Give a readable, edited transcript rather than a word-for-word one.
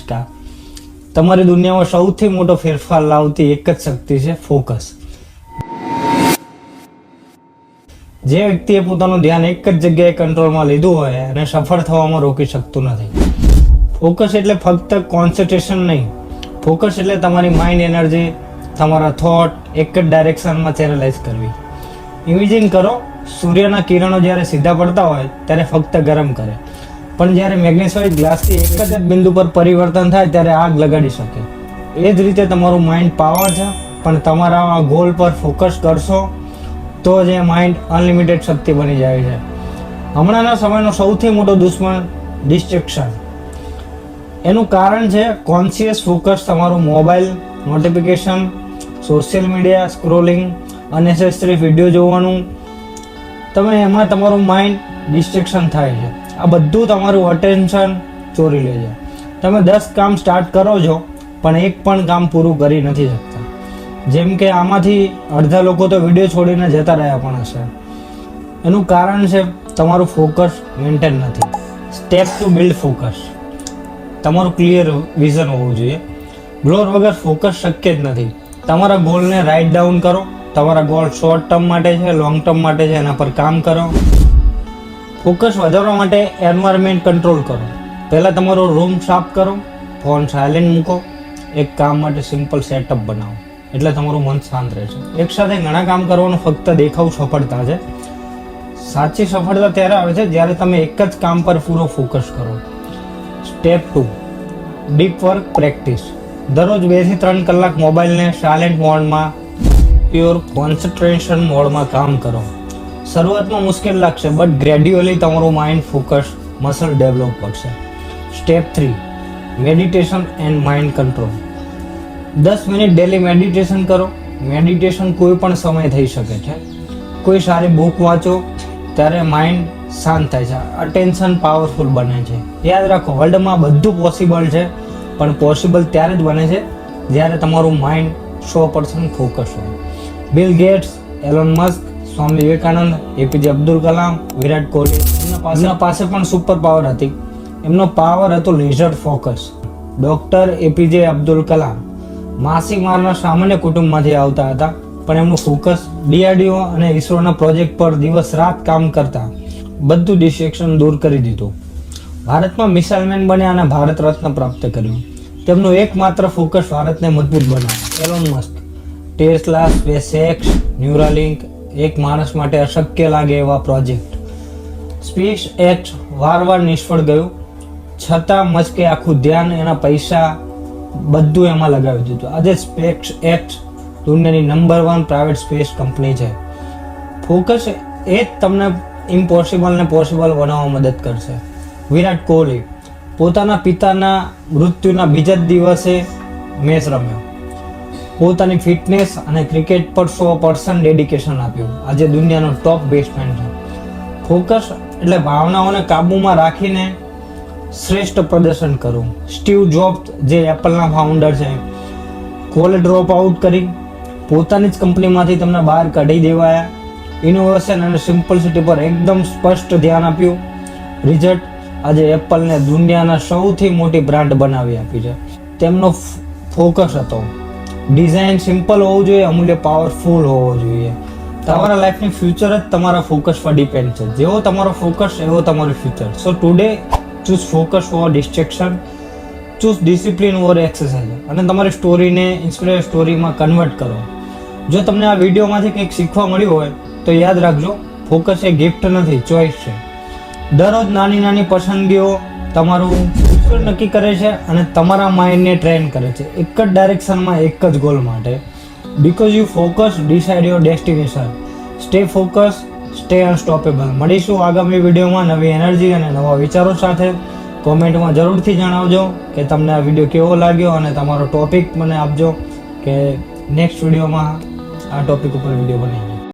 નમસ્કાર. તમારી દુનિયામાં સૌથી મોટો ફેરફાર લાવતી એક જ શક્તિ છે ફોકસ. જે વ્યક્તિએ પોતાનું ધ્યાન એક જ જગ્યાએ કંટ્રોલમાં લીધું હોય અને સફળ થવામાં રોકી શકતું નથી. ફોકસ એટલે ફક્ત કોન્સન્ટ્રેશન નહીં, ફોકસ એટલે તમારી માઇન્ડ એનર્જી, તમારા થોટ એક જ ડાયરેક્શનમાં ચેનલાઇઝ કરવી. ઇમેજિન કરો, સૂર્યના કિરણો જ્યારે સીધા પડતા હોય ત્યારે ફક્ત ગરમ કરે, પણ જ્યારે મેગ્નેશિયમ ગ્લાસથી એક જ બિંદુ પર પરિવર્તન થાય ત્યારે આગ લગાડી શકે. એ જ રીતે તમારું માઇન્ડ પાવર છે, પણ તમારા ગોલ પર ફોકસ કરશો તો જ એ માઇન્ડ અનલિમિટેડ શક્તિ બની જાય છે. હમણાંના સમયનો સૌથી મોટો દુશ્મન ડિસ્ટ્રેક્શન. એનું કારણ છે કોન્શિયસ ફોકસ. તમારું mobile notification, social media scrolling, અનનેસેસરી video જોવાનું, એમાં તમારું માઇન્ડ ડિસ્ટ્રેક્શન થાય છે. આ બધું તમારું અટેન્શન ચોરી લે છે. તમે 10 કામ સ્ટાર્ટ કરો છો પણ એક પણ કામ પૂરું કરી નથી શકતા. જેમ કે આમાંથી અડધા લોકો તો વિડીયો છોડીને જતા રહ્યા પણ હશે. એનું કારણ છે તમારું ફોકસ મેન્ટેન નથી. Step to build focus. તમારું ક્લિયર વિઝન હોવું જોઈએ. ગ્રોર વગર ફોકસ શક્ય જ નથી. તમારા ગોલને રાઇટ ડાઉન કરો. તમારા ગોલ શોર્ટ ટર્મ માટે છે, લોંગ ટર્મ માટે છે, એના પર કામ કરો. ફોકસ વધારવા માટે એન્વાયરમેન્ટ કંટ્રોલ કરો. પહેલાં તમારો રૂમ સાફ કરો, ફોન સાયલેન્ટ મૂકો, એક કામ માટે સિમ્પલ સેટઅપ બનાવો, એટલે તમારું મન શાંત રહેશે. એકસાથે ઘણા કામ કરવાનું ફક્ત દેખાવ સફળતા છે. સાચી સફળતા ત્યારે આવે છે જ્યારે તમે એક જ કામ પર પૂરો ફોકસ કરો. Step 2, deep work practice. દરરોજ 2 થી 3 કલાક મોબાઈલને સાયલેન્ટ મોડમાં, પ્યોર કોન્સન્ટ્રેશન મોડમાં કામ કરો. શરૂઆતમાં મુશ્કેલ લાગશે, બટ ગ્રેડ્યુઅલી તમારું માઇન્ડ ફોકસ મસલ ડેવલપ કરશે. Step 3, meditation and mind control. 10 minute daily meditation કરો. મેડિટેશન કોઈ પણ સમય થઈ શકે છે. કોઈ સારી બુક વાંચો, ત્યારે માઇન્ડ શાંત થાય છે, અટેન્શન પાવરફુલ બને છે. યાદ રાખો, વર્લ્ડમાં બધું પોસિબલ છે, પણ પોસિબલ ત્યારે જ બને છે જ્યારે તમારું માઇન્ડ 100% ફોકસ હોય. Bill Gates, Elon Musk, Swami Vivekananda, APJ Abdul Kalam, Virat Kohli, એમના પાસે પણ સુપર પાવર હતી. એમનો પાવર હતો laser focus. Doctor APJ Abdul Kalam માસી મારના સામાન્ય કુટુંબમાંથી આવતા હતા, પણ એમનું ફોકસ DRDO અને ઇસરોના પ્રોજેક્ટ પર દિવસ રાત કામ કરતા બધું ડિસ્ટ્રેક્શન દૂર કરી દીધું. ભારતમાં મિસાઇલ મેન બન્યા અને ભારત રત્ન પ્રાપ્ત કર્યું. તેમનું એકમાત્ર ફોકસ ભારતને મજબૂત બનાવવા. એલોન મસ્ક, ટેસ્લા, સ્પેસએક્સ, ન્યુરાલિંક, એક માણસ માટે અશક્ય લાગે એવા પ્રોજેક્ટ. સ્પેસએક્સ વારવાર નિષ્ફળ ગયું, છતાં મસ્કે આખું ધ્યાન, એના પૈસા બધું એમાં લગાવી દીધું. આજે સ્પેસએક્સ દુનિયાની નંબર 1 પ્રાઇવેટ સ્પેસ કંપની છે. ફોકસ એ જ તમને ઇમ્પોસિબલને પોસિબલ બનાવવા મદદ કરશે. વિરાટ કોહલી પોતાના પિતાના મૃત્યુના બીજા જ દિવસે મેચ રમ્યો. પોતાની ફિટનેસ અને ક્રિકેટ પર 100% ડેડિકેશન આપ્યું. આજે દુનિયાનો ટોપ બેટ્સમેન છે. ફોકસ એટલે ભાવનાઓને કાબૂમાં રાખીને શ્રેષ્ઠ પ્રદર્શન કરવું. સ્ટીવ જોબ્સ, જે એપલના ફાઉન્ડર છે, કોલેજ ડ્રોપ આઉટ કરી પોતાની જ કંપનીમાંથી તમને બહાર કાઢી દેવાયા. ઇનોવેશન અને સિમ્પલિસિટી પર એકદમ સ્પષ્ટ ધ્યાન આપ્યું. રિઝલ્ટ આજે એપલને દુનિયાના સૌથી મોટી બ્રાન્ડ બનાવી આપી છે. તેમનો ફોકસ હતો ડિઝાઇન સિમ્પલ હોવું જોઈએ, અમૂલ્ય પાવરફુલ હોવો જોઈએ. તમારા લાઈફની ફ્યુચર જ તમારા ફોકસ પર ડિપેન્ડ છે. જેવો તમારો ફોકસ એવો તમારું future. So today choose focus over distraction, choose discipline over exercise, અને તમારી સ્ટોરીને ઇન્સ્પિરેશન સ્ટોરીમાં કન્વર્ટ કરો. જો તમને આ વિડીયોમાંથી કંઈક શીખવા મળ્યું હોય તો યાદ રાખજો, ફોકસ એ ગિફ્ટ નથી, ચોઇસ છે. દરરોજ નાની નાની પસંદગીઓ તમારું ફ્યુચર નક્કી કરે છે અને તમારા માઇન્ડને ટ્રેન કરે છે એક જ ડાયરેક્શનમાં, એક જ ગોલ માટે. Because you focus decide your destination. Stay focus, stay unstoppable. મળીશું આગામી વિડીયોમાં નવી એનર્જી અને નવા વિચારો સાથે. કોમેન્ટમાં જરૂરથી જણાવજો કે તમને આ વિડીયો કેવો લાગ્યો, અને તમારો ટોપિક મને આપજો કે નેક્સ્ટ વિડીયોમાં આ ટોપિક ઉપર વિડીયો બને.